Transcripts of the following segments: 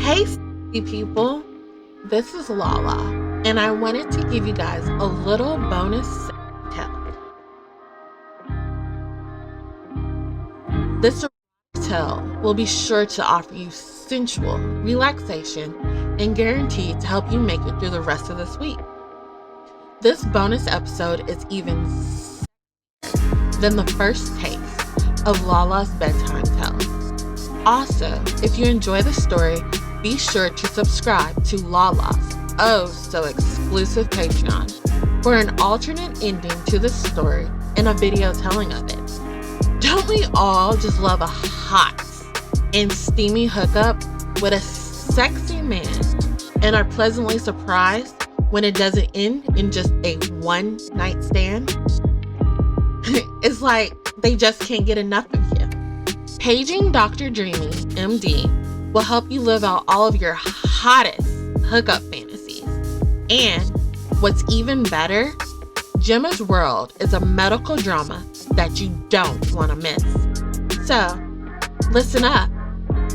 Hey, sexy people, this is Lala, and I wanted to give you guys a little bonus tale. This tale will be sure to offer you sensual relaxation and guaranteed to help you make it through the rest of this week. This bonus episode is even than the first taste of Lala's bedtime tale. Also, if you enjoy the story, be sure to subscribe to Lala's oh so exclusive Patreon for an alternate ending to the story and a video telling of it. Don't we all just love a hot and steamy hookup with a sexy man and are pleasantly surprised when it doesn't end in just a one-night stand? It's like they just can't get enough of you. Paging Dr. Dreamy, MD, will help you live out all of your hottest hookup fantasies. And what's even better, Gemma's World is a medical drama that you don't want to miss. So, listen up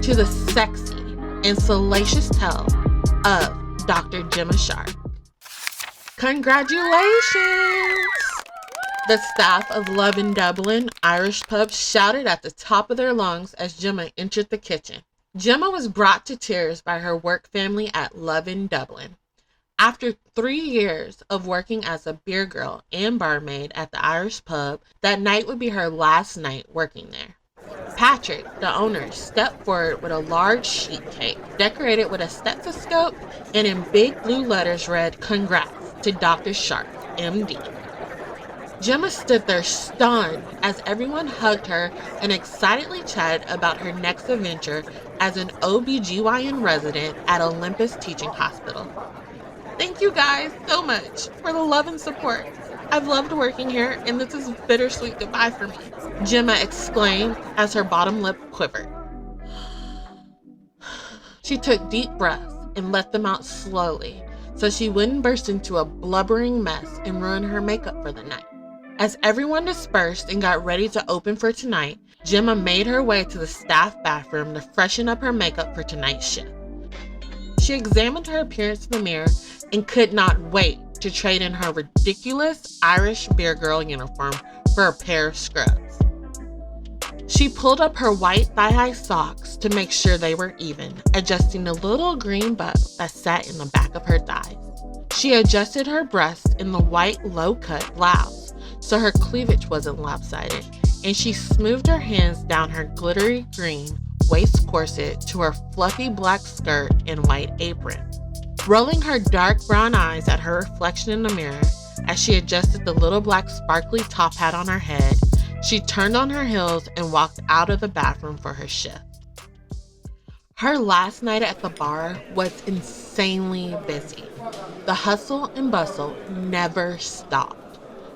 to the sexy and salacious tale of Dr. Gemma Sharp. Congratulations! The staff of Love in Dublin Irish pub shouted at the top of their lungs as Gemma entered the kitchen. Gemma was brought to tears by her work family at Love in Dublin. After 3 years of working as a beer girl and barmaid at the Irish pub, that night would be her last night working there. Patrick, the owner, stepped forward with a large sheet cake decorated with a stethoscope and in big blue letters read, "Congrats to Dr. Sharp, MD." Gemma stood there stunned as everyone hugged her and excitedly chatted about her next adventure as an OBGYN resident at Olympus Teaching Hospital. Thank you guys so much for the love and support. I've loved working here, and this is bittersweet goodbye for me, Gemma exclaimed as her bottom lip quivered. She took deep breaths and let them out slowly so she wouldn't burst into a blubbering mess and ruin her makeup for the night. As everyone dispersed and got ready to open for tonight, Gemma made her way to the staff bathroom to freshen up her makeup for tonight's shift. She examined her appearance in the mirror and could not wait to trade in her ridiculous Irish beer girl uniform for a pair of scrubs. She pulled up her white thigh-high socks to make sure they were even, adjusting the little green bow that sat in the back of her thighs. She adjusted her breasts in the white low-cut blouse so her cleavage wasn't lopsided, and she smoothed her hands down her glittery green waist corset to her fluffy black skirt and white apron. Rolling her dark brown eyes at her reflection in the mirror as she adjusted the little black sparkly top hat on her head, she turned on her heels and walked out of the bathroom for her shift. Her last night at the bar was insanely busy. The hustle and bustle never stopped,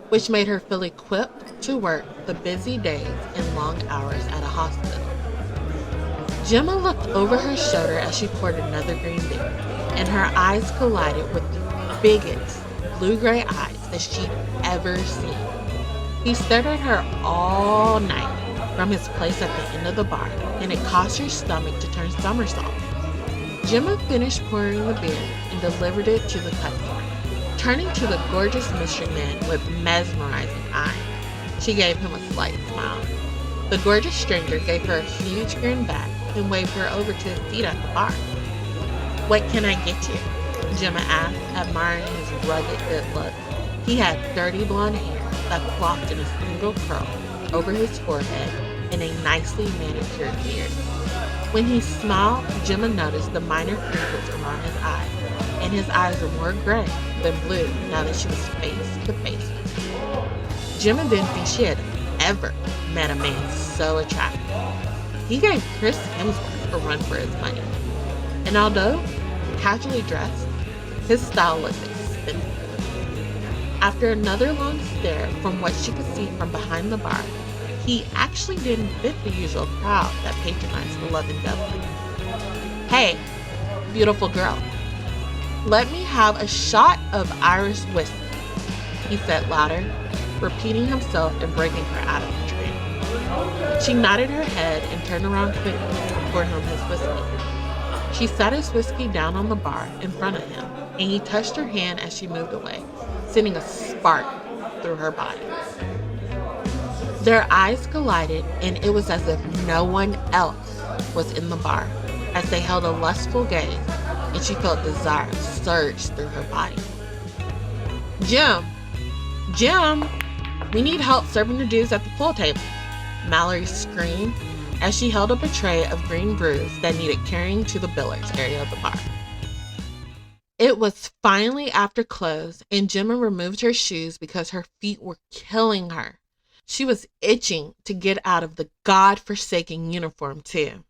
which made her feel equipped to work the busy days and long hours at a hospital. Gemma looked over her shoulder as she poured another green beer, and her eyes collided with the biggest blue-gray eyes that she'd ever seen. He stared at her all night from his place at the end of the bar, and it caused her stomach to turn somersaults. Gemma finished pouring the beer and delivered it to the customer. Turning to the gorgeous mystery man with mesmerizing eyes, she gave him a slight smile. The gorgeous stranger gave her a huge grin back and waved her over to his seat at the bar. "What can I get you?" Gemma asked, admiring his rugged good look. He had dirty blonde hair that flopped in a single curl over his forehead and a nicely manicured beard. When he smiled, Gemma noticed the minor crinkles around his eyes, and his eyes were more gray than blue now that she was face to face with him. Gemma didn't think she had ever met a man so attractive. He gave Chris Hemsworth a run for his money, and although casually dressed, his style looked expensive. After another long stare from what she could see from behind the bar, he actually didn't fit the usual crowd that patronized the Love in Dublin. "Hey, beautiful girl, let me have a shot of Irish whiskey," he said louder, repeating himself and breaking her out of the drink. She nodded her head and turned around quickly to pour him his whiskey. She set his whiskey down on the bar in front of him, and he touched her hand as she moved away, sending a spark through her body. Their eyes collided, and it was as if no one else was in the bar, as they held a lustful gaze, and she felt desire surge through her body. Jim! Jim! We need help serving the dudes at the pool table, Mallory screamed as she held up a tray of green brews that needed carrying to the billiards area of the bar. It was finally after close, and Gemma removed her shoes because her feet were killing her. She was itching to get out of the god-forsaken uniform, too.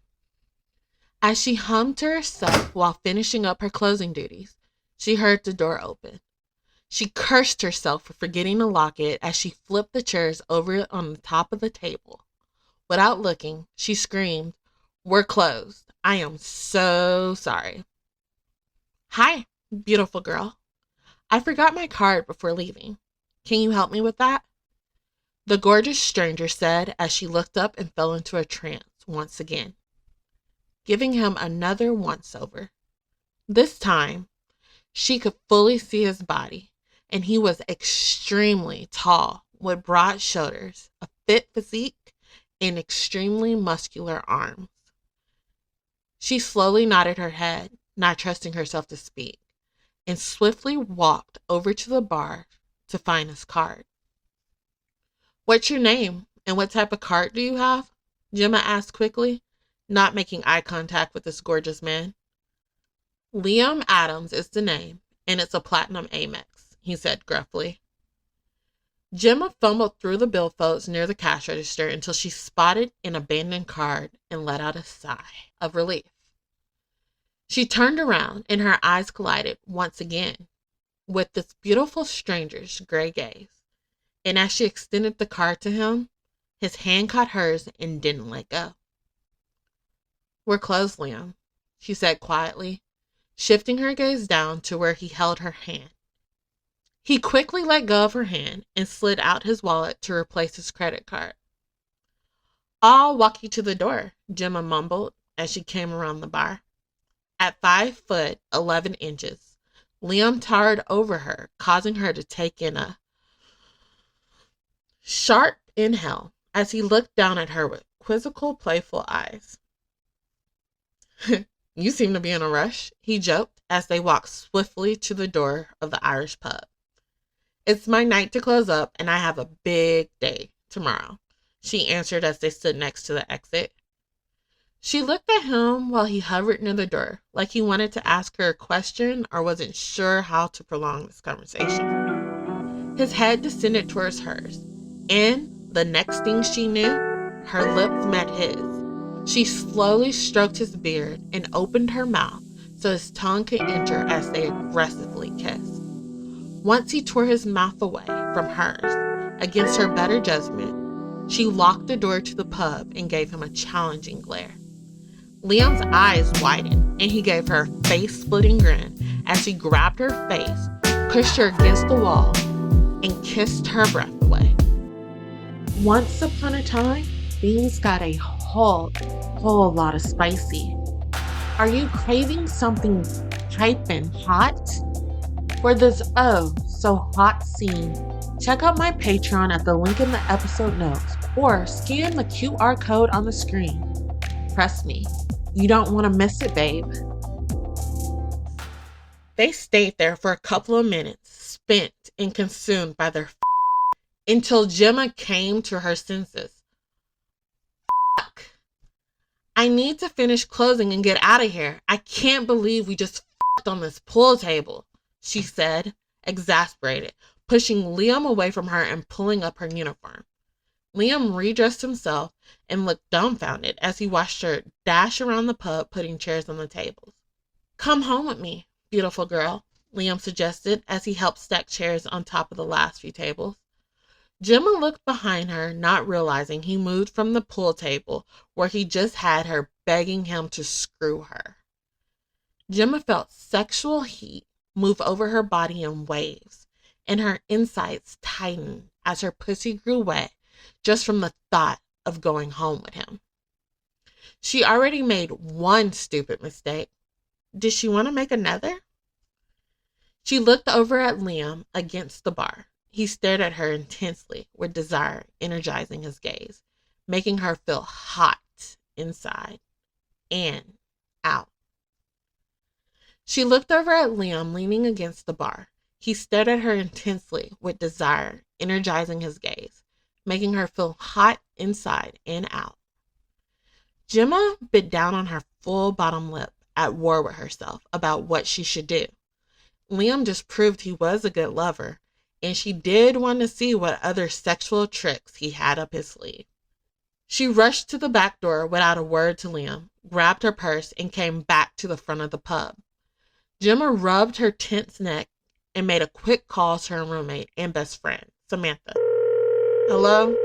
As she hummed to herself while finishing up her closing duties, she heard the door open. She cursed herself for forgetting to lock it as she flipped the chairs over on the top of the table. Without looking, she screamed, "We're closed. I am so sorry." "Hi, beautiful girl. I forgot my card before leaving. Can you help me with that?" The gorgeous stranger said as she looked up and fell into a trance once again, giving him another once-over. This time, she could fully see his body, and he was extremely tall with broad shoulders, a fit physique, and extremely muscular arms. She slowly nodded her head, not trusting herself to speak, and swiftly walked over to the bar to find his card. "What's your name, and what type of card do you have?" Gemma asked quickly, not making eye contact with this gorgeous man. "Liam Adams is the name, and it's a platinum Amex," he said gruffly. Gemma fumbled through the billfolds near the cash register until she spotted an abandoned card and let out a sigh of relief. She turned around, and her eyes collided once again with this beautiful stranger's gray gaze. And as she extended the card to him, his hand caught hers and didn't let go. "We're closed, Liam," she said quietly, shifting her gaze down to where he held her hand. He quickly let go of her hand and slid out his wallet to replace his credit card. "I'll walk you to the door," Gemma mumbled as she came around the bar. At 5'11", Liam towered over her, causing her to take in a sharp inhale as he looked down at her with quizzical, playful eyes. "You seem to be in a rush," he joked as they walked swiftly to the door of the Irish pub. "It's my night to close up, and I have a big day tomorrow," she answered as they stood next to the exit. She looked at him while he hovered near the door, like he wanted to ask her a question or wasn't sure how to prolong this conversation. His head descended towards hers, and the next thing she knew, her lips met his. She slowly stroked his beard and opened her mouth so his tongue could enter as they aggressively kissed. Once he tore his mouth away from hers, against her better judgment, she locked the door to the pub and gave him a challenging glare. Liam's eyes widened, and he gave her a face-splitting grin as he grabbed her face, pushed her against the wall, and kissed her breath away. Once upon a time, things got a whole lot of spicy. Are you craving something piping hot? For this so hot scene, check out my Patreon at the link in the episode notes or scan the QR code on the screen. Trust me, you don't want to miss it, babe. They stayed there for a couple of minutes, spent and consumed by their until Gemma came to her senses. Fuck. I need to finish closing and get out of here. I can't believe we just fucked on this pool table, she said, exasperated, pushing Liam away from her and pulling up her uniform. Liam redressed himself and looked dumbfounded as he watched her dash around the pub, putting chairs on the tables. "Come home with me, beautiful girl," Liam suggested as he helped stack chairs on top of the last few tables. Gemma looked behind her, not realizing he moved from the pool table where he just had her begging him to screw her. Gemma felt sexual heat move over her body in waves, and her insides tightened as her pussy grew wet just from the thought of going home with him. She already made one stupid mistake, Did she want to make another? She looked over at Liam against the bar. He stared at her intensely, with desire energizing his gaze, making her feel hot inside and out. She looked over at Liam leaning against the bar. He stared at her intensely, with desire energizing his gaze, making her feel hot inside and out. Gemma bit down on her full bottom lip, at war with herself about what she should do. Liam just proved he was a good lover, and she did want to see what other sexual tricks he had up his sleeve. She rushed to the back door without a word to Liam, grabbed her purse, and came back to the front of the pub. Gemma rubbed her tense neck and made a quick call to her roommate and best friend, Samantha. "Hello?"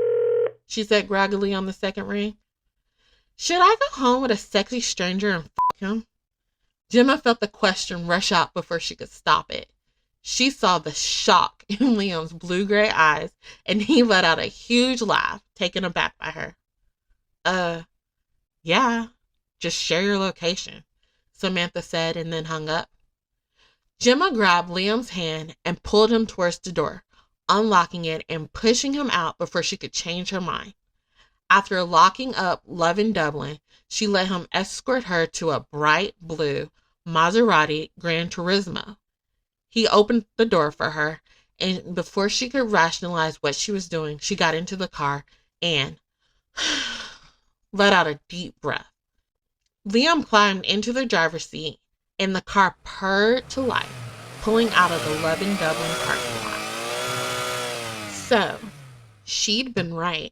she said groggily on the second ring. "Should I go home with a sexy stranger and fuck him?" Gemma felt the question rush out before she could stop it. She saw the shock in Liam's blue-gray eyes, and he let out a huge laugh, taken aback by her. Yeah, just share your location," Samantha said, and then hung up. Gemma grabbed Liam's hand and pulled him towards the door, unlocking it and pushing him out before she could change her mind. After locking up Love in Dublin, she let him escort her to a bright blue Maserati Gran Turismo. He opened the door for her, and before she could rationalize what she was doing, she got into the car and let out a deep breath. Liam climbed into the driver's seat, and the car purred to life, pulling out of the Love in Dublin parking lot. So, she'd been right,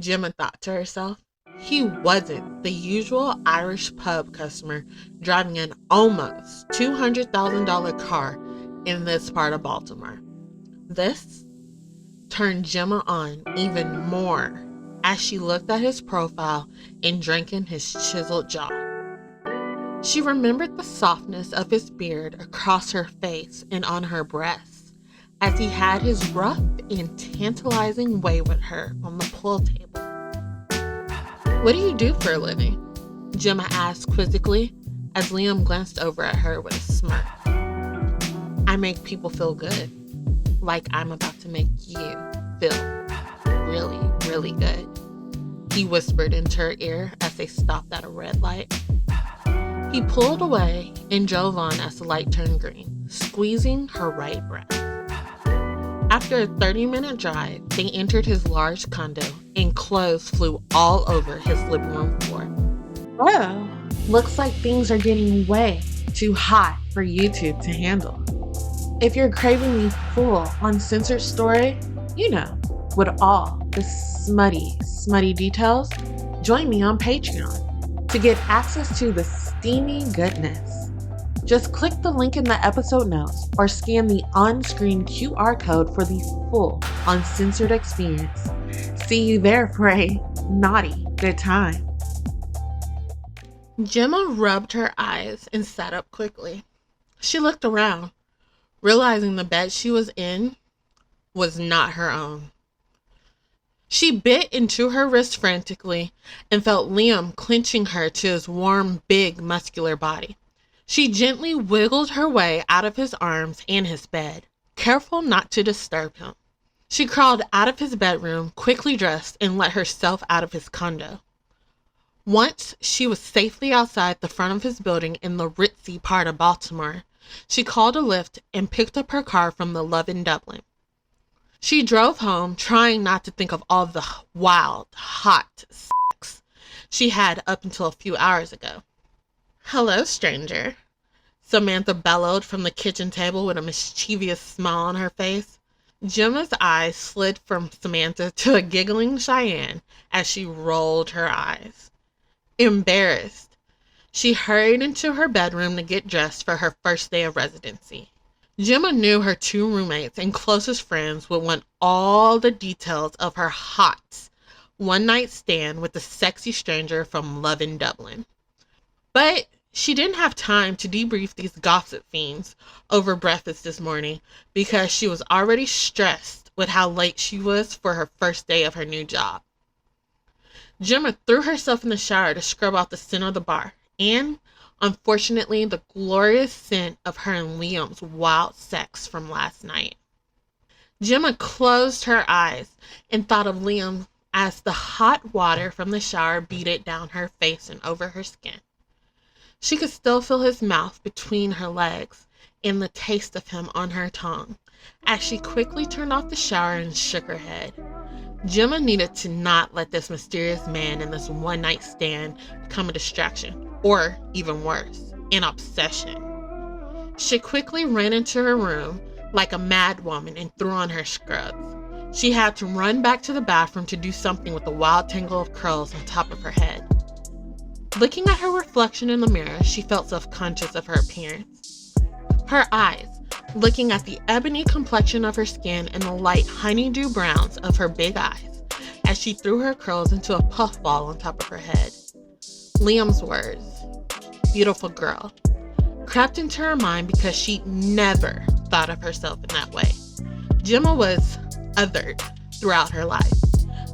Gemma thought to herself. He wasn't the usual Irish pub customer driving an almost $200,000 car in this part of Baltimore. This turned Gemma on even more as she looked at his profile and drank in his chiseled jaw. She remembered the softness of his beard across her face and on her breasts as he had his rough and tantalizing way with her on the pool table. "What do you do for a living?" Gemma asked quizzically as Liam glanced over at her with a smirk. "I make people feel good, like I'm about to make you feel really, really good," he whispered into her ear as they stopped at a red light. He pulled away and drove on as the light turned green, squeezing her right breast. After a 30-minute drive, they entered his large condo, and clothes flew all over his living room floor. "Well, looks like things are getting way too hot for YouTube to handle. If you're craving the full, uncensored story, with all the smutty details, join me on Patreon to get access to the steamy goodness. Just click the link in the episode notes or scan the on-screen QR code for the full, uncensored experience. See you there for a naughty good time." Gemma rubbed her eyes and sat up quickly. She looked around, realizing the bed she was in was not her own. She bit into her wrist frantically and felt Liam clenching her to his warm, big, muscular body. She gently wiggled her way out of his arms and his bed, careful not to disturb him. She crawled out of his bedroom, quickly dressed, and let herself out of his condo. Once she was safely outside the front of his building in the ritzy part of Baltimore, she called a Lyft and picked up her car from the Love in Dublin. She drove home, trying not to think of all the wild, hot sex she had up until a few hours ago. "Hello, stranger," Samantha bellowed from the kitchen table with a mischievous smile on her face. Gemma's eyes slid from Samantha to a giggling Cheyenne as she rolled her eyes. Embarrassed, she hurried into her bedroom to get dressed for her first day of residency. Gemma knew her two roommates and closest friends would want all the details of her hot one-night stand with the sexy stranger from Love in Dublin. But she didn't have time to debrief these gossip fiends over breakfast this morning because she was already stressed with how late she was for her first day of her new job. Gemma threw herself in the shower to scrub out the center of the bar, and Unfortunately, the glorious scent of her and Liam's wild sex from last night. Gemma closed her eyes and thought of Liam as the hot water from the shower beaded down her face and over her skin. She could still feel his mouth between her legs and the taste of him on her tongue as she quickly turned off the shower and shook her head. Gemma needed to not let this mysterious man and this one-night stand become a distraction, or even worse, an obsession. She quickly ran into her room like a mad woman and threw on her scrubs. She had to run back to the bathroom to do something with the wild tangle of curls on top of her head. Looking at her reflection in the mirror, she felt self-conscious of her appearance. Her eyes, looking at the ebony complexion of her skin and the light honeydew browns of her big eyes, as she threw her curls into a puffball on top of her head. Liam's words, "beautiful girl," crept into her mind because she never thought of herself in that way. Gemma was othered throughout her life,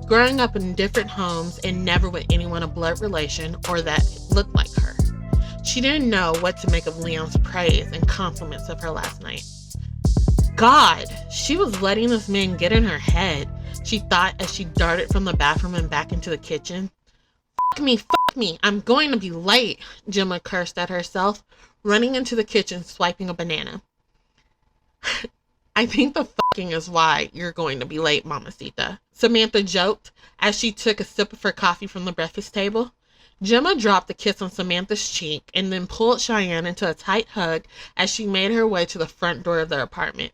growing up in different homes and never with anyone of blood relation or that looked like her. She didn't know what to make of Liam's praise and compliments of her last night. God, she was letting this man get in her head, she thought as she darted from the bathroom and back into the kitchen. Fuck me, I'm going to be late," Gemma cursed at herself, running into the kitchen swiping a banana. "I think the fucking is why you're going to be late, Mamacita," Samantha joked as she took a sip of her coffee from the breakfast table. Gemma dropped a kiss on Samantha's cheek and then pulled Cheyenne into a tight hug as she made her way to the front door of their apartment.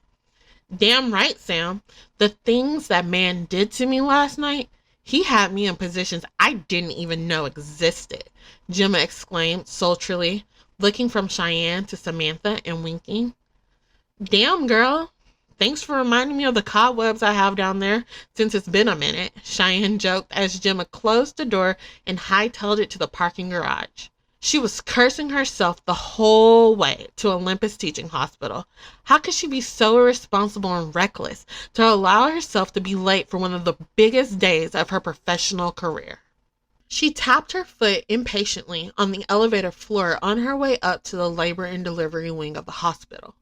"Damn right, Sam. The things that man did to me last night, he had me in positions I didn't even know existed," Gemma exclaimed sultrily, looking from Cheyenne to Samantha and winking. "Damn, girl. Thanks for reminding me of the cobwebs I have down there since it's been a minute," Cheyenne joked as Gemma closed the door and hightailed it to the parking garage. She was cursing herself the whole way to Olympus Teaching Hospital. How could she be so irresponsible and reckless to allow herself to be late for one of the biggest days of her professional career? She tapped her foot impatiently on the elevator floor on her way up to the labor and delivery wing of the hospital.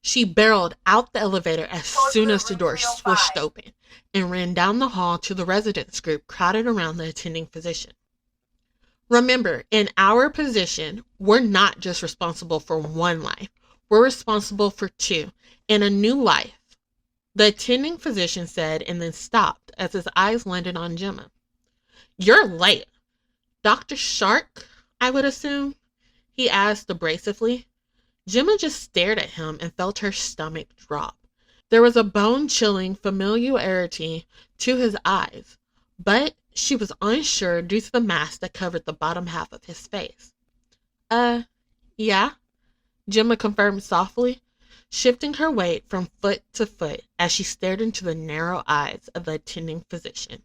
She barreled out the elevator as soon as the door swished open and ran down the hall to the residents group crowded around the attending physician. Remember, in our position, we're not just responsible for one life. We're responsible for two, and a new life, the attending physician said, and then stopped as his eyes landed on Gemma. "You're late. Dr. Shark, I would assume?" he asked abrasively. Gemma just stared at him and felt her stomach drop. There was a bone-chilling familiarity to his eyes, but she was unsure due to the mask that covered the bottom half of his face. Yeah," Gemma confirmed softly, shifting her weight from foot to foot as she stared into the narrow eyes of the attending physician.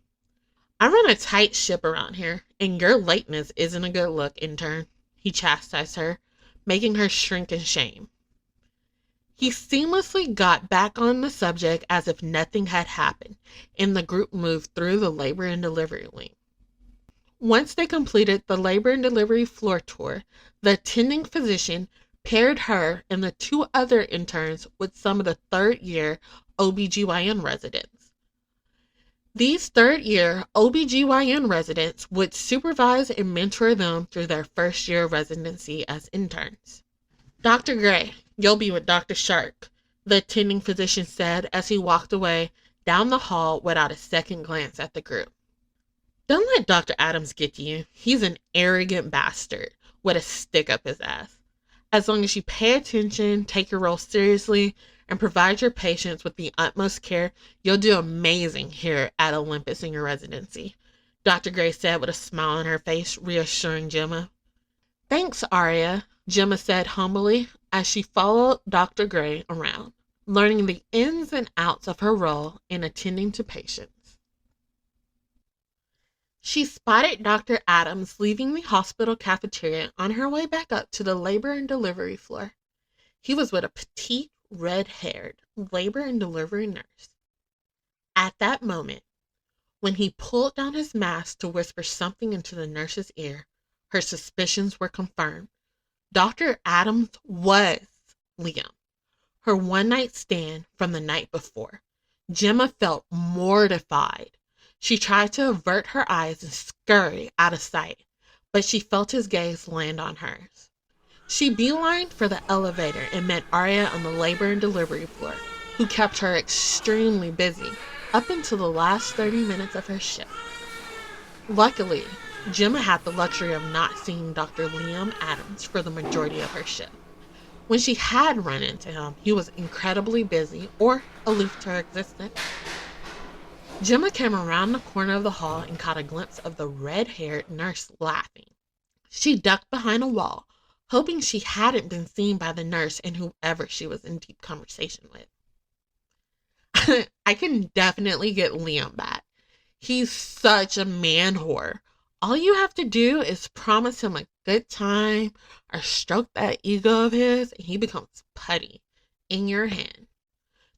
"I run a tight ship around here, and your lateness isn't a good look, intern," he chastised her, making her shrink in shame. He seamlessly got back on the subject as if nothing had happened, and the group moved through the labor and delivery wing. Once they completed the labor and delivery floor tour, the attending physician paired her and the two other interns with some of the third-year OBGYN residents. These third-year OBGYN residents would supervise and mentor them through their first year of residency as interns. "Dr. Gray, you'll be with Dr. Shark," the attending physician said as he walked away down the hall without a second glance at the group. "Don't let Dr. Adams get to you. He's an arrogant bastard with a stick up his ass. As long as you pay attention, take your role seriously, and provide your patients with the utmost care, you'll do amazing here at Olympus in your residency," Dr. Gray said with a smile on her face, reassuring Gemma. "Thanks, Aria," Gemma said humbly as she followed Dr. Gray around, learning the ins and outs of her role in attending to patients. She spotted Dr. Adams leaving the hospital cafeteria on her way back up to the labor and delivery floor. He was with a petite, red-haired labor and delivery nurse. At that moment, when he pulled down his mask to whisper something into the nurse's ear, her suspicions were confirmed. Dr. Adams was Liam, her one-night stand from the night before. Gemma felt mortified. She tried to avert her eyes and scurry out of sight, but she felt his gaze land on hers. She beelined for the elevator and met Arya on the labor and delivery floor, who kept her extremely busy up until the last 30 minutes of her shift. Luckily, Gemma had the luxury of not seeing Dr. Liam Adams for the majority of her shift. When she had run into him, he was incredibly busy or aloof to her existence. Gemma came around the corner of the hall and caught a glimpse of the red-haired nurse laughing. She ducked behind a wall, hoping she hadn't been seen by the nurse and whoever she was in deep conversation with. I can definitely get Liam back. He's such a man whore. All you have to do is promise him a good time or stroke that ego of his and he becomes putty in your hand.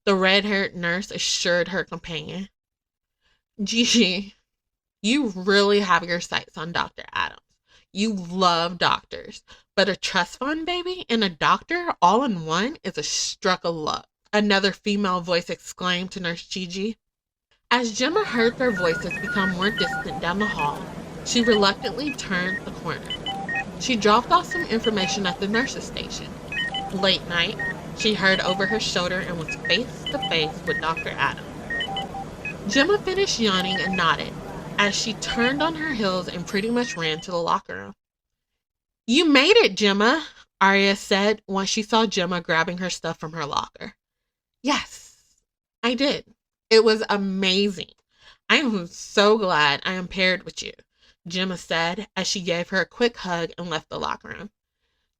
The red-haired nurse assured her companion. Gigi, you really have your sights on Dr. Adams. You love doctors, but a trust fund baby and a doctor all in one is a stroke of luck, another female voice exclaimed to Nurse Gigi. As Gemma heard their voices become more distant down the hall, she reluctantly turned the corner. She dropped off some information at the nurse's station. Late night, she heard over her shoulder and was face to face with Dr. Adams. Gemma finished yawning and nodded as she turned on her heels and pretty much ran to the locker room. You made it, Gemma, Arya said once she saw Gemma grabbing her stuff from her locker. Yes, I did. It was amazing. I am so glad I am paired with you, Gemma said as she gave her a quick hug and left the locker room.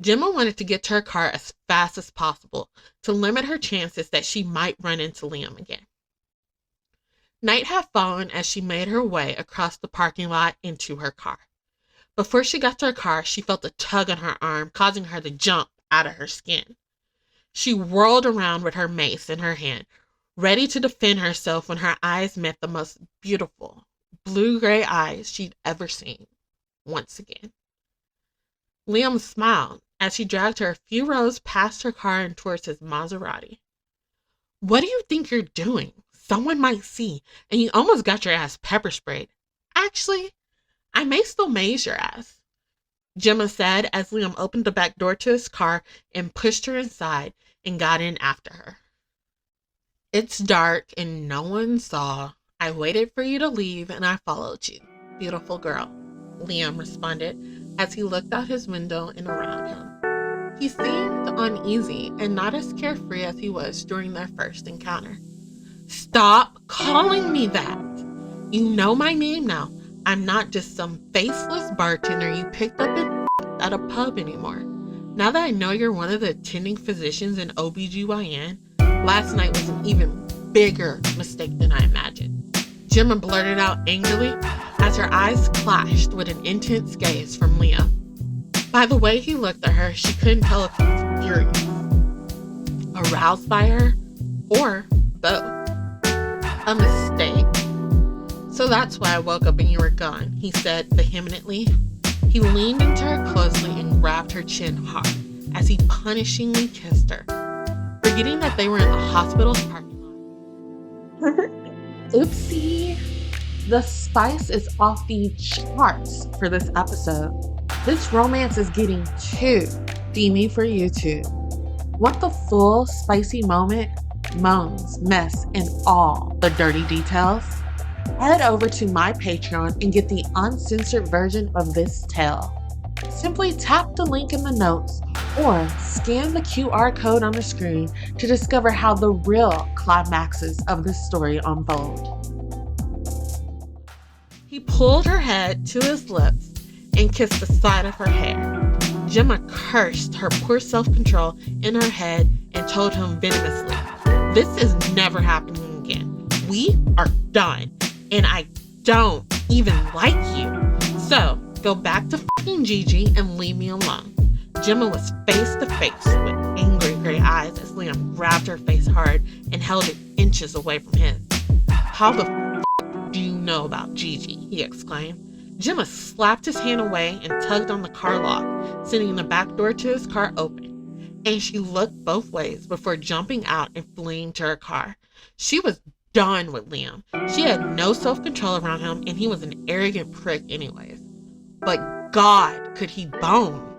Gemma wanted to get to her car as fast as possible to limit her chances that she might run into Liam again. Night had fallen as she made her way across the parking lot into her car. Before she got to her car, she felt a tug on her arm, causing her to jump out of her skin. She whirled around with her mace in her hand, ready to defend herself when her eyes met the most beautiful, blue-gray eyes she'd ever seen, once again. Liam smiled as he dragged her a few rows past her car and towards his Maserati. What do you think you're doing? Someone might see, and you almost got your ass pepper sprayed. Actually, I may still maze your ass, Gemma said as Liam opened the back door to his car and pushed her inside and got in after her. It's dark and no one saw. I waited for you to leave and I followed you, beautiful girl, Liam responded as he looked out his window and around him. He seemed uneasy and not as carefree as he was during their first encounter. Stop calling me that. You know my name now. I'm not just some faceless bartender you picked up at a pub anymore. Now that I know you're one of the attending physicians in OBGYN, last night was an even bigger mistake than I imagined. Gemma blurted out angrily as her eyes clashed with an intense gaze from Liam. By the way he looked at her, she couldn't tell if he was furious, aroused by her, or both. A mistake? So that's why I woke up and you were gone, he said vehemently. He leaned into her closely and grabbed her chin hard as he punishingly kissed her, forgetting that they were in the hospital's parking lot. Oopsie. The spice is off the charts for this episode. This romance is getting too steamy for YouTube. Want the full spicy moment? Moans, mess, and all the dirty details? Head over to my Patreon and get the uncensored version of this tale. Simply tap the link in the notes or scan the QR code on the screen to discover how the real climaxes of this story unfold. He pulled her head to his lips and kissed the side of her hair. Gemma cursed her poor self-control in her head and told him venomously, "This is never happening again. We are done. And I don't even like you. So go back to fucking Gigi and leave me alone." Gemma was face to face with angry gray eyes as Liam grabbed her face hard and held it inches away from his. "How the f*** do you know about Gigi?" he exclaimed. Gemma slapped his hand away and tugged on the car lock, sending the back door to his car open. And she looked both ways before jumping out and fleeing to her car. She was done with Liam. She had no self-control around him, and he was an arrogant prick anyways. But God, could he bone.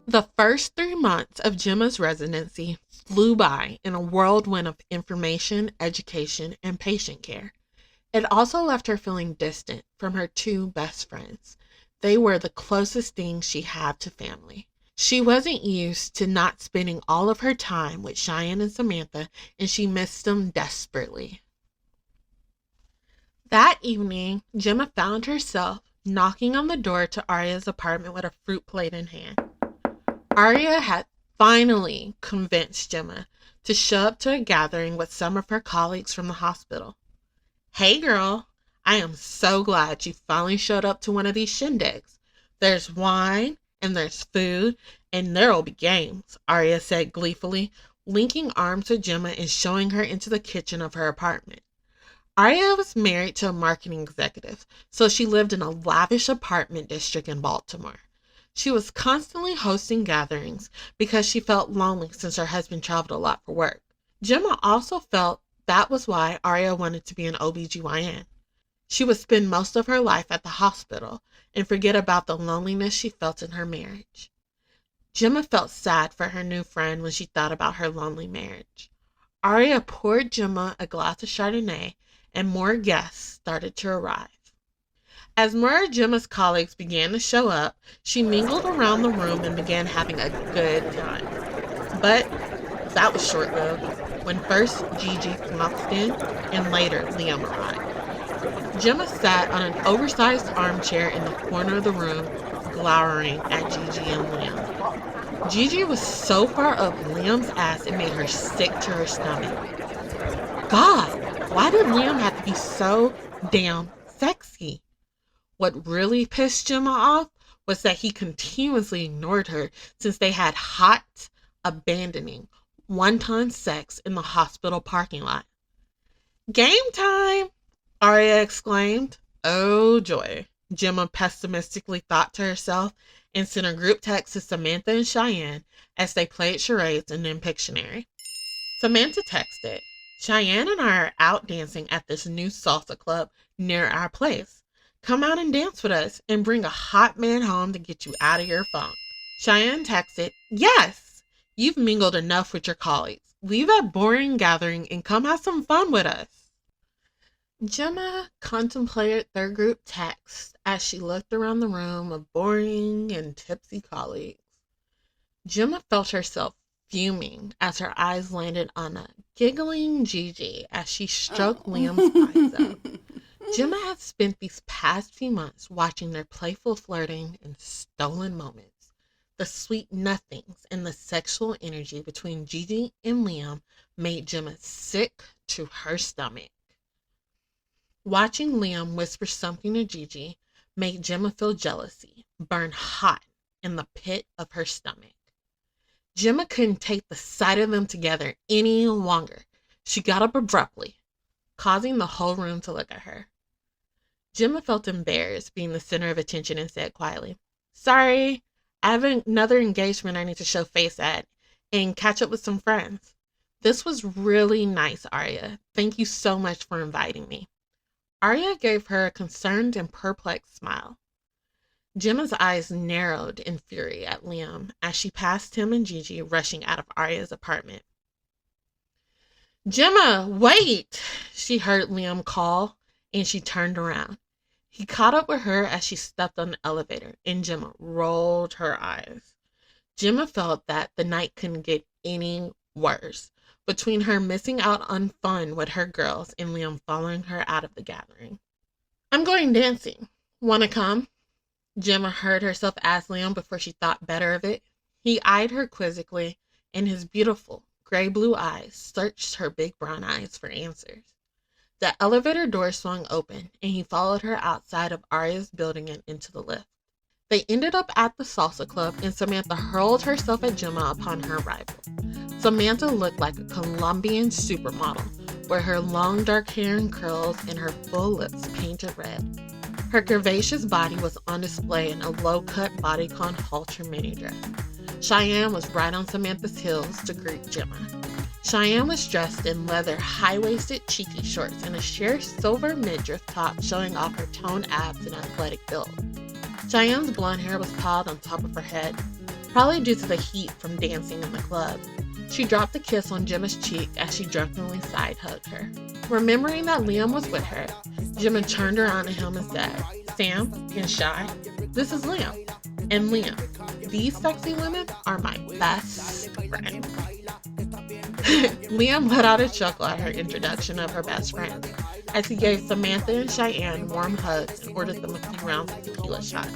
The first 3 months of Gemma's residency flew by in a whirlwind of information, education, and patient care. It also left her feeling distant from her 2 best friends. They were the closest thing she had to family. She wasn't used to not spending all of her time with Cheyenne and Samantha, and she missed them desperately. That evening, Gemma found herself knocking on the door to Aria's apartment with a fruit plate in hand. Aria had finally convinced Gemma to show up to a gathering with some of her colleagues from the hospital. "Hey girl, I am so glad you finally showed up to one of these shindigs. There's wine, and there's food, and there'll be games," Aria said gleefully, linking arms with Gemma and showing her into the kitchen of her apartment. Aria was married to a marketing executive, so she lived in a lavish apartment district in Baltimore. She was constantly hosting gatherings because she felt lonely since her husband traveled a lot for work. Gemma also felt that was why Aria wanted to be an OBGYN. She would spend most of her life at the hospital and forget about the loneliness she felt in her marriage. Gemma felt sad for her new friend when she thought about her lonely marriage. Aria poured Gemma a glass of Chardonnay, and more guests started to arrive. As more of Gemma's colleagues began to show up, she mingled around the room and began having a good time. But that was short-lived, when first Gigi flopped in and later Liam arrived. Gemma sat on an oversized armchair in the corner of the room, glowering at Gigi and Liam. Gigi was so far up Liam's ass it made her sick to her stomach. God, why did Liam have to be so damn sexy? What really pissed Gemma off was that he continuously ignored her since they had hot, abandoning, one-time sex in the hospital parking lot. "Game time!" Aria exclaimed. "Oh joy," Gemma pessimistically thought to herself and sent a group text to Samantha and Cheyenne as they played charades and then Pictionary. Samantha texted, "Cheyenne and I are out dancing at this new salsa club near our place. Come out and dance with us and bring a hot man home to get you out of your funk." Cheyenne texted, "Yes, you've mingled enough with your colleagues. Leave that boring gathering and come have some fun with us." Gemma contemplated their group text as she looked around the room of boring and tipsy colleagues. Gemma felt herself fuming as her eyes landed on a giggling Gigi as she stroked Liam's bicep. Gemma had spent these past few months watching their playful flirting and stolen moments. The sweet nothings and the sexual energy between Gigi and Liam made Gemma sick to her stomach. Watching Liam whisper something to Gigi made Gemma feel jealousy burn hot in the pit of her stomach. Gemma couldn't take the sight of them together any longer. She got up abruptly, causing the whole room to look at her. Gemma felt embarrassed being the center of attention and said quietly, "Sorry, I have another engagement I need to show face at and catch up with some friends. This was really nice, Aria. Thank you so much for inviting me." Aria gave her a concerned and perplexed smile. Gemma's eyes narrowed in fury at Liam as she passed him and Gigi rushing out of Aria's apartment. "Gemma, wait!" she heard Liam call, and she turned around. He caught up with her as she stepped on the elevator, and Gemma rolled her eyes. Gemma felt that the night couldn't get any worse, between her missing out on fun with her girls and Liam following her out of the gathering. "I'm going dancing. Wanna come?" Gemma heard herself ask Liam before she thought better of it. He eyed her quizzically, and his beautiful gray-blue eyes searched her big brown eyes for answers. The elevator door swung open, and he followed her outside of Aria's building and into the lift. They ended up at the salsa club, and Samantha hurled herself at Gemma upon her arrival. Samantha looked like a Colombian supermodel, with her long dark hair in curls and her full lips painted red. Her curvaceous body was on display in a low-cut bodycon halter mini dress. Cheyenne was right on Samantha's heels to greet Gemma. Cheyenne was dressed in leather high-waisted cheeky shorts and a sheer silver midriff top showing off her toned abs and athletic build. Cheyenne's blonde hair was piled on top of her head, probably due to the heat from dancing in the club. She dropped a kiss on Gemma's cheek as she drunkenly side-hugged her. Remembering that Liam was with her, Gemma turned around to him and said, "Sam and Shy, this is Liam. And Liam, these sexy women are my best friends." Liam let out a chuckle at her introduction of her best friends as he gave Samantha and Cheyenne warm hugs and ordered them a few rounds of tequila shots.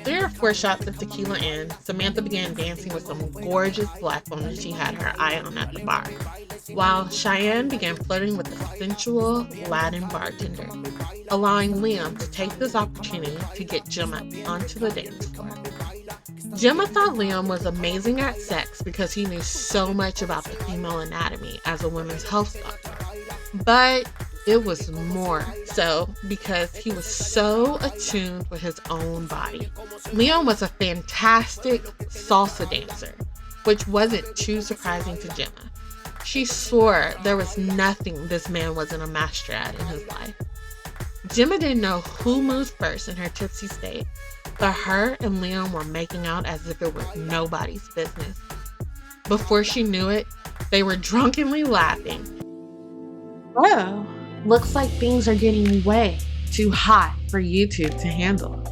3 or 4 shots of tequila in, Samantha began dancing with some gorgeous black woman she had her eye on at the bar, while Cheyenne began flirting with the sensual Latin bartender, allowing Liam to take this opportunity to get Gemma onto the dance floor. Gemma thought Liam was amazing at sex because he knew so much about the female anatomy as a women's health doctor, but it was more so because he was so attuned with his own body. Liam was a fantastic salsa dancer, which wasn't too surprising to Gemma. She swore there was nothing this man wasn't a master at in his life. Gemma didn't know who moved first in her tipsy state, but her and Liam were making out as if it was nobody's business. Before she knew it, they were drunkenly laughing. Well, looks like things are getting way too hot for YouTube to handle.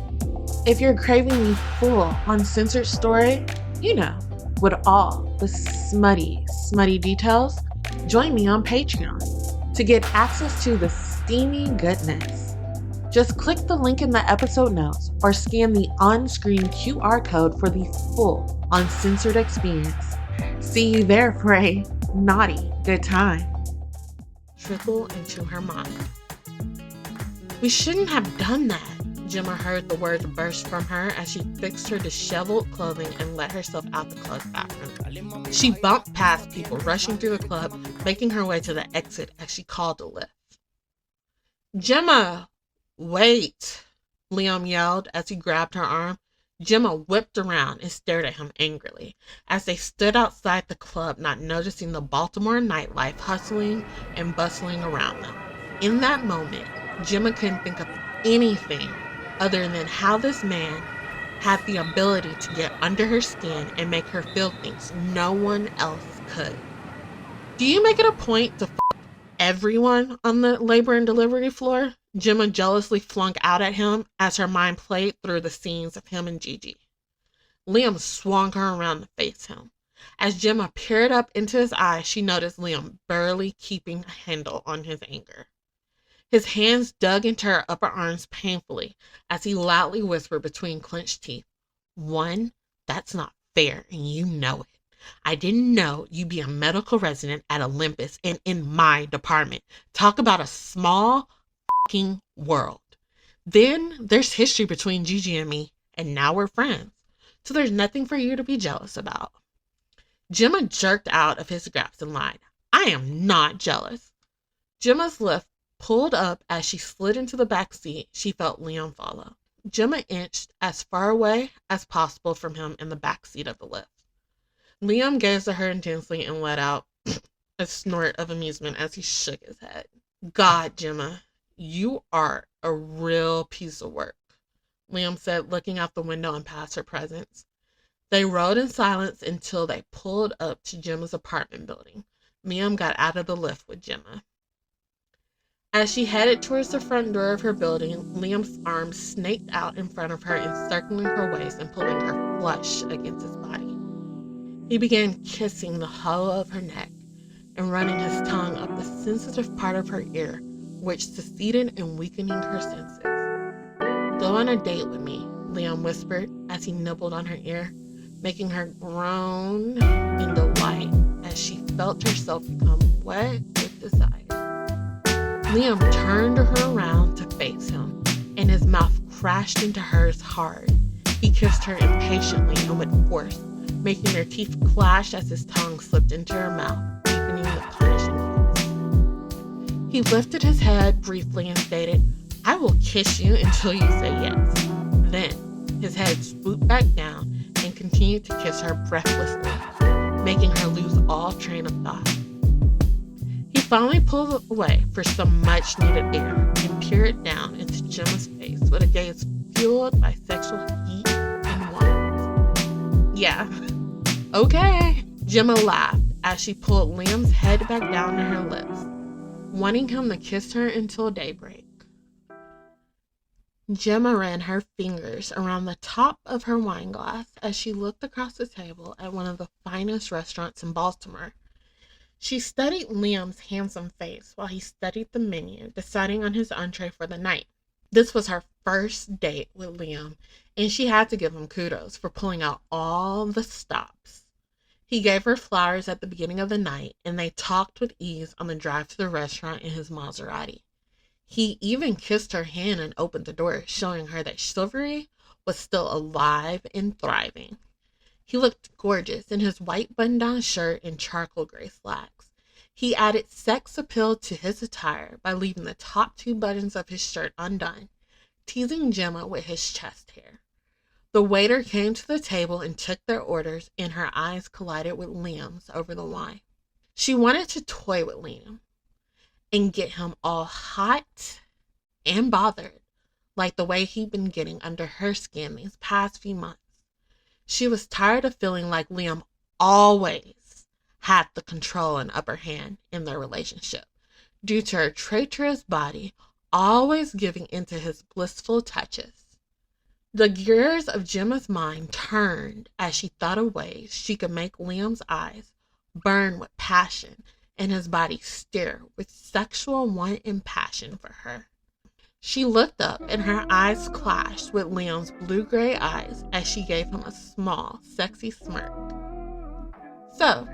If you're craving the full, uncensored story, with all the smutty details, join me on Patreon to get access to the steamy goodness. Just click the link in the episode notes or scan the on-screen QR code for the full, uncensored experience. See you there for a naughty good time. Trickle into her mind. "We shouldn't have done that," Gemma heard the words burst from her as she fixed her disheveled clothing and let herself out the club's bathroom. She bumped past people rushing through the club, making her way to the exit as she called a lift. "Gemma, wait," Liam yelled as he grabbed her arm. Gemma whipped around and stared at him angrily as they stood outside the club, not noticing the Baltimore nightlife hustling and bustling around them. In that moment, Gemma couldn't think of anything other than how this man had the ability to get under her skin and make her feel things no one else could. "Do you make it a point to f*** everyone on the labor and delivery floor?" Gemma jealously flung out at him as her mind played through the scenes of him and Gigi. Liam swung her around to face him. As Gemma peered up into his eyes, she noticed Liam barely keeping a handle on his anger. His hands dug into her upper arms painfully as he loudly whispered between clenched teeth, "One, that's not fair, and you know it. I didn't know you'd be a medical resident at Olympus and in my department. Talk about a small fucking world. Then there's history between Gigi and me, and now we're friends. So there's nothing for you to be jealous about." Gemma jerked out of his grasp and lied, "I am not jealous." Gemma's lift pulled up as she slid into the back seat. She felt Liam follow. Gemma inched as far away as possible from him in the back seat of the lift. Liam gazed at her intensely and let out a snort of amusement as he shook his head. "God, Gemma, you are a real piece of work," Liam said, looking out the window and past her presence. They rode in silence until they pulled up to Gemma's apartment building. Liam got out of the lift with Gemma. As she headed towards the front door of her building, Liam's arms snaked out in front of her, encircling her waist and pulling her flush against his body. He began kissing the hollow of her neck and running his tongue up the sensitive part of her ear, which succeeded in weakening her senses. "Go on a date with me," Liam whispered as he nibbled on her ear, making her groan in delight as she felt herself become wet with desire. Liam turned her around to face him, and his mouth crashed into hers hard. He kissed her impatiently and with force, making their teeth clash as his tongue slipped into her mouth, deepening the punishing kiss. He lifted his head briefly and stated, I will kiss you until you say yes. Then his head swooped back down and continued to kiss her breathlessly, making her lose all train of thought. He finally pulled away for some much needed air and peered down into Gemma's face with a gaze fueled by sexual heat and warmth. Yeah, okay. Gemma laughed as she pulled Liam's head back down to her lips, wanting him to kiss her until daybreak. Gemma ran her fingers around the top of her wine glass as she looked across the table at one of the finest restaurants in Baltimore. She studied Liam's handsome face while he studied the menu, deciding on his entree for the night. This was her first date with Liam, and she had to give him kudos for pulling out all the stops. He gave her flowers at the beginning of the night, and they talked with ease on the drive to the restaurant in his Maserati. He even kissed her hand and opened the door, showing her that chivalry was still alive and thriving. He looked gorgeous in his white button-down shirt and charcoal gray slacks. He added sex appeal to his attire by leaving the top 2 buttons of his shirt undone, teasing Gemma with his chest hair. The waiter came to the table and took their orders, and her eyes collided with Liam's over the wine. She wanted to toy with Liam and get him all hot and bothered, like the way he'd been getting under her skin these past few months. She was tired of feeling like Liam always had the control and upper hand in their relationship, due to her traitorous body always giving into his blissful touches. The gears of Gemma's mind turned as she thought of ways she could make Liam's eyes burn with passion and his body stir with sexual want and passion for her. She looked up and her eyes clashed with Liam's blue-gray eyes as she gave him a small, sexy smirk. "So,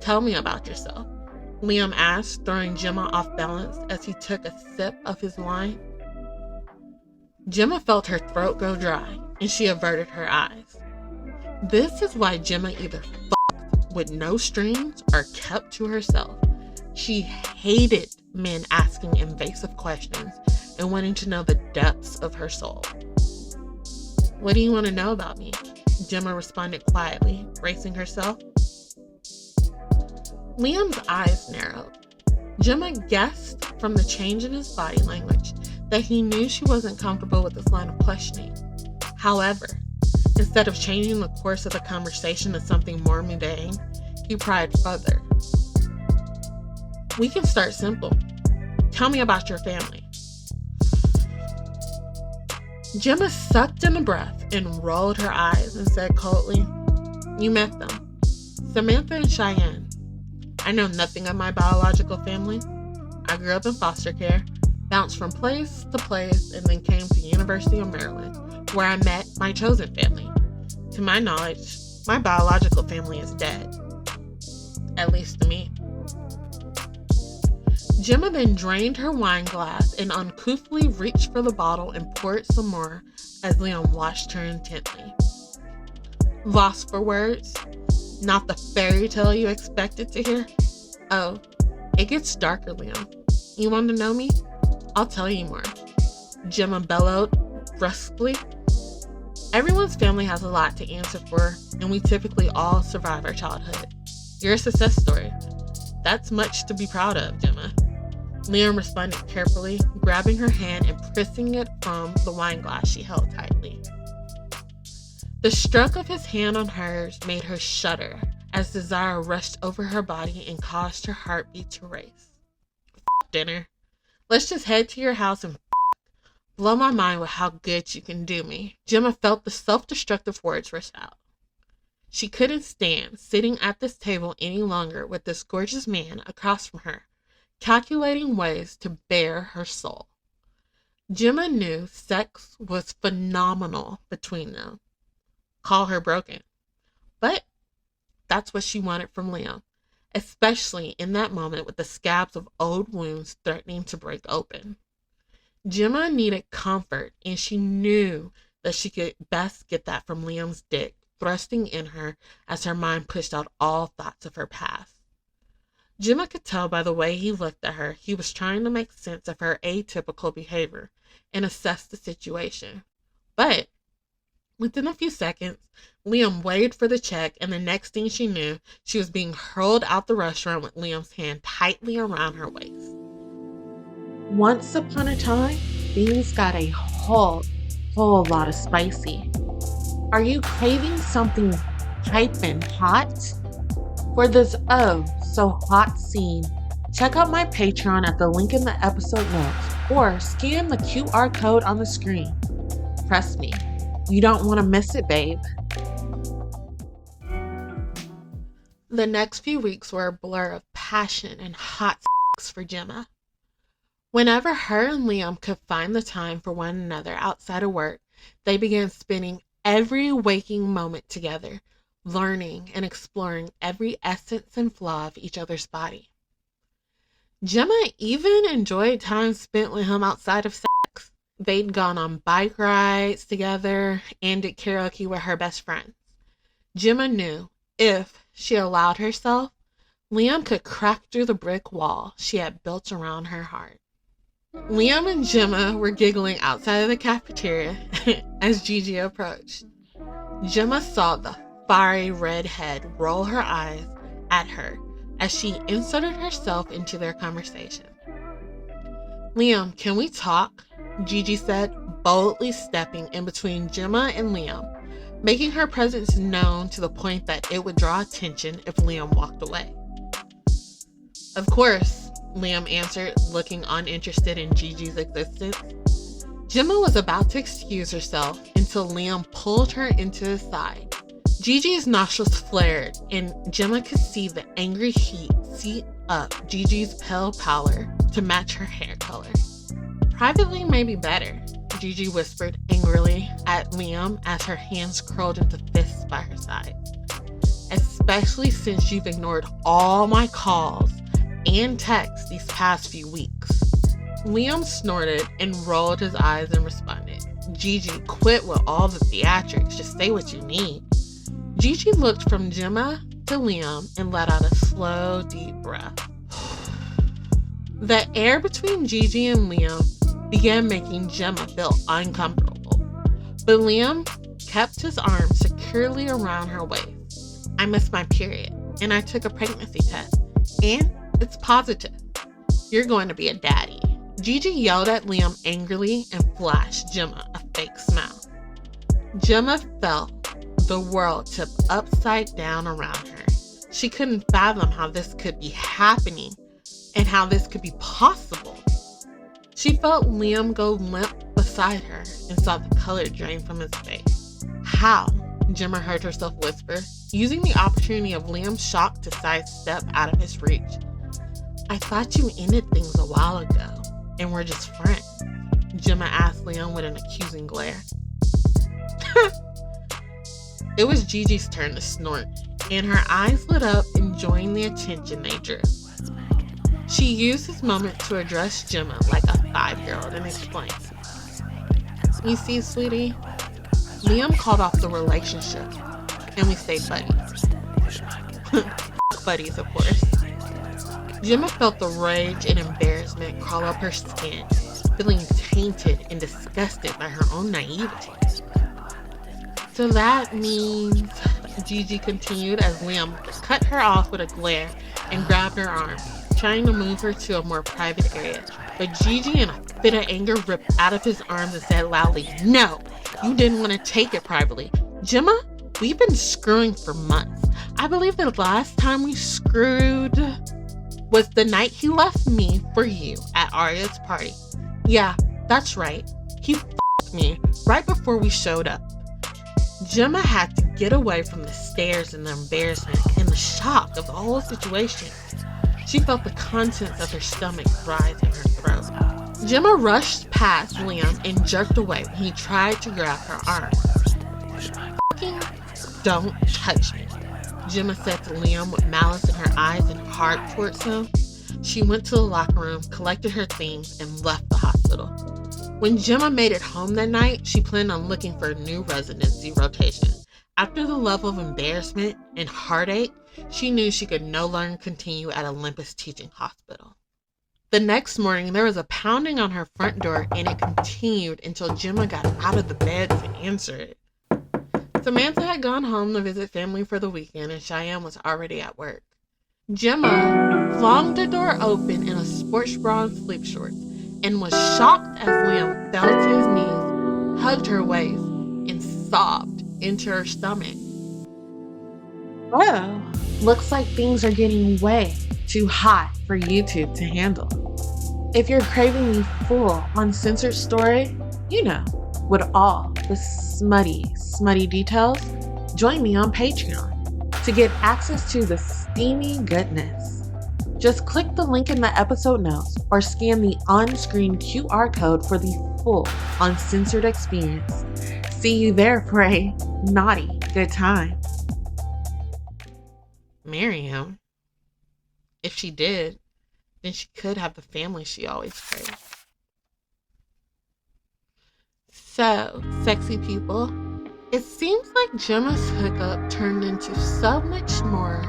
tell me about yourself," Liam asked, throwing Gemma off balance as he took a sip of his wine. Gemma felt her throat go dry, and she averted her eyes. This is why Gemma either fucked with no strings or kept to herself. She hated men asking invasive questions and wanting to know the depths of her soul. "What do you want to know about me?" Gemma responded quietly, bracing herself. Liam's eyes narrowed. Gemma guessed from the change in his body language that he knew she wasn't comfortable with this line of questioning. However, instead of changing the course of the conversation to something more mundane, he pried further. "We can start simple. Tell me about your family." Gemma sucked in a breath and rolled her eyes and said coldly, "You met them. Samantha and Cheyenne. I know nothing of my biological family. I grew up in foster care, bounced from place to place, and then came to University of Maryland, where I met my chosen family. To my knowledge, my biological family is dead. At least to me." Gemma then drained her wine glass and uncouthly reached for the bottle and poured some more as Liam watched her intently. "Lost for words? Not the fairy tale you expected to hear? Oh, it gets darker, Liam. You want to know me? I'll tell you more," Gemma bellowed brusquely. "Everyone's family has a lot to answer for, and we typically all survive our childhood. You're a success story. That's much to be proud of, Gemma." Liam responded carefully, grabbing her hand and pressing it from the wine glass she held tightly. The stroke of his hand on hers made her shudder as desire rushed over her body and caused her heartbeat to race. "Dinner. Let's just head to your house and blow my mind with how good you can do me." Gemma felt the self-destructive words rush out. She couldn't stand sitting at this table any longer with this gorgeous man across from her, calculating ways to bare her soul. Gemma knew sex was phenomenal between them. Call her broken. But that's what she wanted from Liam, especially in that moment with the scabs of old wounds threatening to break open. Gemma needed comfort, and she knew that she could best get that from Liam's dick thrusting in her as her mind pushed out all thoughts of her past. Gemma could tell by the way he looked at her he was trying to make sense of her atypical behavior and assess the situation. But within a few seconds, Liam waited for the check, and the next thing she knew, she was being hurled out the restaurant with Liam's hand tightly around her waist. Once upon a time, things got a whole lot of spicy. Are you craving something piping hot? For this so hot scene, check out my Patreon at the link in the episode notes or scan the QR code on the screen. Trust me, you don't want to miss it, babe. The next few weeks were a blur of passion and hot sex for Gemma. Whenever her and Liam could find the time for one another outside of work, they began spending every waking moment together, learning and exploring every essence and flaw of each other's body. Gemma even enjoyed time spent with him outside of sex. They'd gone on bike rides together and did karaoke with her best friends. Gemma knew if she allowed herself, Liam could crack through the brick wall she had built around her heart. Liam and Gemma were giggling outside of the cafeteria as Gigi approached. Gemma saw the fiery redhead roll her eyes at her as she inserted herself into their conversation. "Liam, can we talk?" Gigi said, boldly stepping in between Gemma and Liam, making her presence known to the point that it would draw attention if Liam walked away. "Of course," Liam answered, looking uninterested in Gigi's existence. Gemma was about to excuse herself until Liam pulled her into his side. Gigi's nostrils flared, and Gemma could see the angry heat seep up Gigi's pale pallor to match her hair color. "Privately may be better," Gigi whispered angrily at Liam as her hands curled into fists by her side. "Especially since you've ignored all my calls and texts these past few weeks." Liam snorted and rolled his eyes and responded, "Gigi, quit with all the theatrics. Just say what you need." Gigi looked from Gemma to Liam and let out a slow, deep breath. The air between Gigi and Liam began making Gemma feel uncomfortable, but Liam kept his arm securely around her waist. "I missed my period, and I took a pregnancy test, and it's positive. You're going to be a daddy." Gigi yelled at Liam angrily and flashed Gemma a fake smile. Gemma felt the world tip upside down around her. She couldn't fathom how this could be happening and how this could be possible. She felt Liam go limp beside her and saw the color drain from his face. "How?" Gemma heard herself whisper, using the opportunity of Liam's shock to sidestep out of his reach. "I thought you ended things a while ago and we're just friends," Gemma asked Liam with an accusing glare. It was Gigi's turn to snort, and her eyes lit up, enjoying the attention they drew. She used this moment to address Gemma like a 5-year-old and explained, "You see, sweetie, Liam called off the relationship, and we stayed buddies." Buddies, of course. Gemma felt the rage and embarrassment crawl up her skin, feeling tainted and disgusted by her own naivety. "So that means," Gigi continued as Liam cut her off with a glare and grabbed her arm, trying to move her to a more private area. But Gigi, in a fit of anger, ripped out of his arms and said loudly, "No, you didn't want to take it privately. Gemma, we've been screwing for months. I believe the last time we screwed was the night he left me for you at Arya's party. Yeah, that's right. He f***ed me right before we showed up." Gemma had to get away from the stares and the embarrassment and the shock of the whole situation. She felt the contents of her stomach rise in her throat. Gemma rushed past Liam and jerked away when he tried to grab her arm. "Fucking don't touch me," Gemma said to Liam with malice in her eyes and hard towards him. She went to the locker room, collected her things, and left the hospital. When Gemma made it home that night, she planned on looking for a new residency rotation. After the level of embarrassment and heartache She knew she could no longer continue at Olympus Teaching Hospital. The next morning, there was a pounding on her front door, and it continued until Gemma got out of the bed to answer it. Samantha had gone home to visit family for the weekend, and Cheyenne was already at work. Gemma flung the door open in a sports bra and sleep shorts and was shocked as Liam fell to his knees, hugged her waist, and sobbed into her stomach. Well, looks like things are getting way too hot for YouTube to handle. If you're craving the full uncensored story, with all the smutty details, join me on Patreon to get access to the steamy goodness. Just click the link in the episode notes or scan the on-screen QR code for the full uncensored experience. See you there for a naughty good time. Marry him? If she did, then she could have the family she always craved. So, sexy people, it seems like Gemma's hookup turned into so much more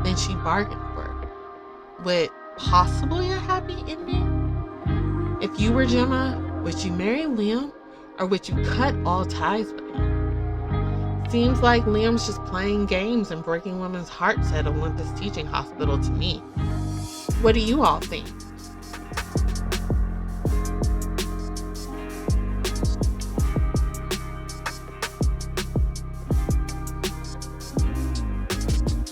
than she bargained for, with possibly a happy ending. If you were Gemma, would you marry Liam, or would you cut all ties with him? Seems like Liam's just playing games and breaking women's hearts at Olympus Teaching Hospital to me. What do you all think?